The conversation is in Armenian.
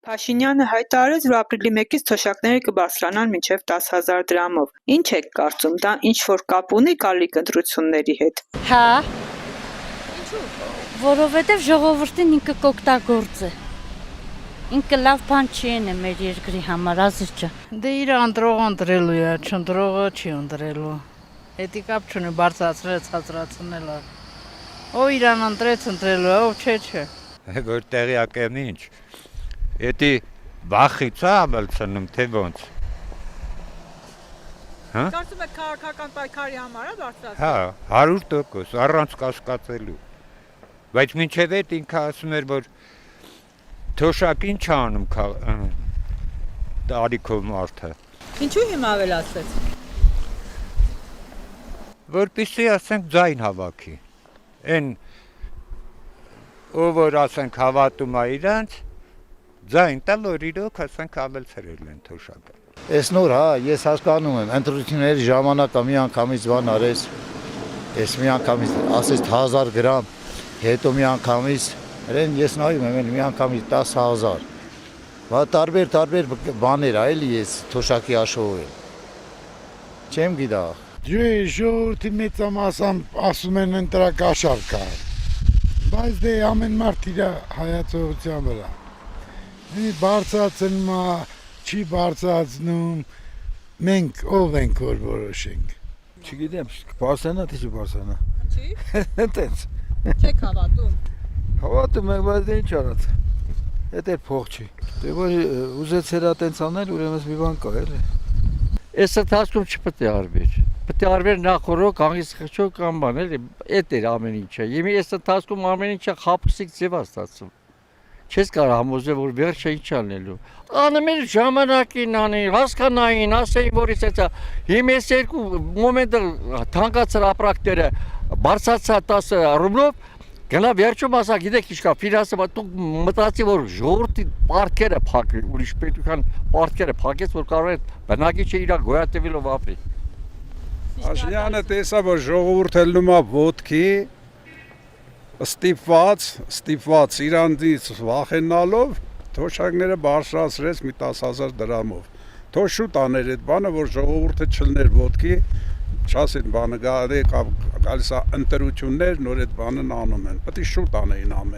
Փաշինյանը հայտարարեց, որ ապրիլի 1-ից թոշակները կբարձրանան մինչև 10,000 դրամով։ Ինչ եք կարծում, դա ինչ-որ կապ ունի գալիք ընտրությունների հետ։ Հա։ Ինչու՞։ Որովհետև ժողովրդին ինքը կօգտագործե։ Ինքը լավ բան չի ene մեր երկրի համար, ազիզ ջան։ Դե իր ընտրողը ընտրելու է, չընտրողը չի ընտրելու։ Հետի կապ չունի, բարձրացրեց, հացրացնել է։ Ով իրան ընտրեց, ընտրելու է, ով չէ։ Որ տեղյակ եմ ինչ։ Էդի վախից է ամելցնում, թե ոնց։ Կարծում եք քաղաքական պայքարի համար է բարձրացել։ Հա, 100% առանց կասկածելու։ Բայց մինչև այդ ինքը ասում էր, որ թոշակ ինչ անում տարիքով մարդը։ Ինչու հիմա ավելացրեց։ Որպեսզի ասենք ձայն հավաքի։ Այն ով որ ասենք հավատում է իրանց, ձայն տալ որ իրոք ասենք ավելցրել են թոշակը։ Էս նոր, հա, ես հասկանում եմ, ընտրությունների ժամանակը մի անգամից բան արեց, ես մի անգամից ասեց 1000 գրամ, հետո մի անգամից, ես նայում եմ, մի անգամից 10,000, տարբեր բաներ այլի ես թոշակի աշխով եմ, չեմ գիտա։ Ժողովրդի մեծամասն ասում են ընտրակաշառք կա, բայց դե ամեն մարդ իր հայացողության վրա, բարձրացնում է, չի բարձրացնում, մենք ով ենք որ որոշենք։ Չգիտեմ, բարձրանա թե չբարձրանա։ Ինչի՞։ Տենց։ Չեք հավատում։ Հավատում եմ, բայց դե ինչ արած։ Էդ էլ փող չի։ Դե որ ուզեց հերա տենց անել, ուրեմն մի բան կա, էլի։ Այս ընթացքում չպետք է արվեր։ Պետք է արվեր նախորոք, հանգիստ խղճով կամ բան, էլի։ Էդ էր ամեն ինչը։ Իմի այս ընթացքում ամեն ինչը խապսիկ ձև է ստացվում։ Չես կարող համոզել, որ վերջը ինչ անելու։ Անում էր ժամանակին անեն, հասկանային, ասեին, որ իսեցա։ Հիմա այս երկու մոմենտը թանկացր ապրանքները բարձրացա 10 ռուբլով, գնա վերջում ասա, գիտեք ինչ կա, ֆինանսը, բայց դու մտածի, որ ժողովրդի պարտքերը փակի, ուրիշ պետության պարտքերը փակեց, որ կարող է բնակիչը իր գոյատևելով ապրի։ Փաշինյանը տեսա, որ ժողովուրդը լնում է ոտքի, ստիպված իրանից վախենալով թոշակները բարձրացրեց մի 10,000 դրամով։ Թող շուտ աներ այդ բանը, որ ժողովուրդը չլներ ոտքի, չասեն բանը գալիս է ընտրություններ, նոր այդ բանն անում են։ Պետք է շուտ անեին ամեն